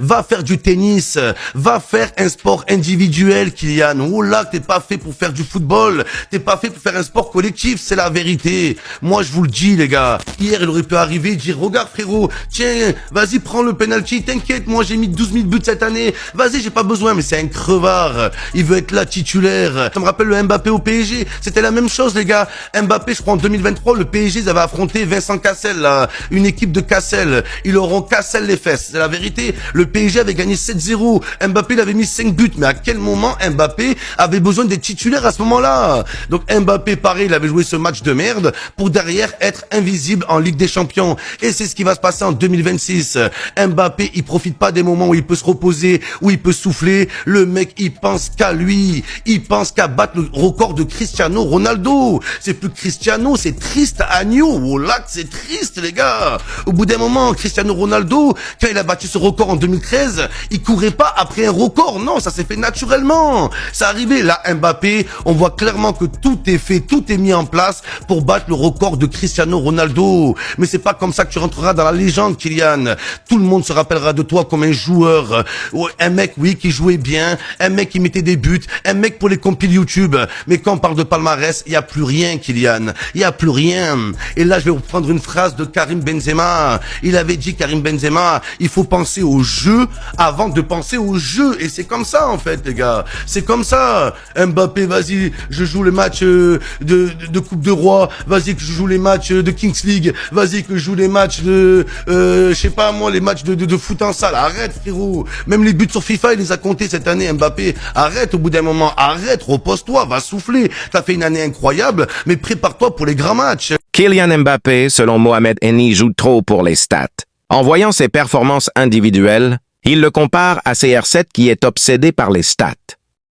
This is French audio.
Va faire du tennis, va faire un sport individuel, Kylian. Oh là, t'es pas fait pour faire du football, t'es pas fait pour faire un sport collectif, c'est la vérité. Moi, je vous le dis, les gars. Hier, il aurait pu arriver et dire, regarde, frérot, tiens, vas-y, prends le penalty, t'inquiète, moi, j'ai mis 12 000 buts cette année. Vas-y, j'ai pas besoin, mais c'est un crevard. Il veut être là, titulaire. Ça me rappelle le Mbappé au PSG. C'était la même chose, les gars. Mbappé, je crois, en 2023, le PSG, ils avaient affronté Vincent Cassel, là, une équipe de Cassel. Ils leur ont Cassel les fesses. C'est la vérité. Le PSG avait gagné 7-0. Mbappé, il avait mis 5 buts. Mais à quel moment Mbappé avait besoin d'être titulaire à ce moment-là? Donc Mbappé, pareil, il avait joué ce match de merde pour derrière être invisible en Ligue des Champions. Et c'est ce qui va se passer en 2026. Mbappé, il profite pas des moments où il peut se reposer, où il peut souffler. Le mec, il pense qu'à lui. Il pense qu'à battre le record de Cristiano Ronaldo. C'est plus Cristiano, c'est triste Agneau. Oh là, c'est triste, les gars. Au bout d'un moment, Cristiano Ronaldo, quand il a battu ce record en 2013, il courait pas après un record. Non, ça s'est fait naturellement. Ça arrivé. Là, Mbappé, on voit clairement que tout est fait, tout est mis en place pour battre le record de Cristiano Ronaldo. Mais c'est pas comme ça que tu rentreras dans la légende, Kylian. Tout le monde se rappellera de toi comme un joueur. Un mec, oui, qui jouait bien. Un mec qui mettait des buts. Un mec pour les compiles YouTube. Mais quand on parle de palmarès, il y a plus rien, Kylian. Il y a plus rien. Et là, je vais vous prendre une phrase de Karim Benzema. Il avait dit, Karim Benzema, il faut penser au jeu avant de penser au jeu. Et c'est comme ça, en fait, les gars. C'est comme ça. Mbappé, vas-y, je joue les matchs de Coupe de Roi. Vas-y, que je joue les matchs de Kings League. Vas-y, que je joue les matchs de, je sais pas moi, les matchs de foot en salle. Arrête, frérot. Même les buts sur FIFA, il les a comptés cette année, Mbappé. Arrête, au bout d'un moment. Arrête, repose-toi, va souffler. T'as fait une année incroyable, mais prépare-toi pour les grands matchs. Kylian Mbappé, selon Mohamed Eni, joue trop pour les stats. En voyant ses performances individuelles, il le compare à CR7 qui est obsédé par les stats.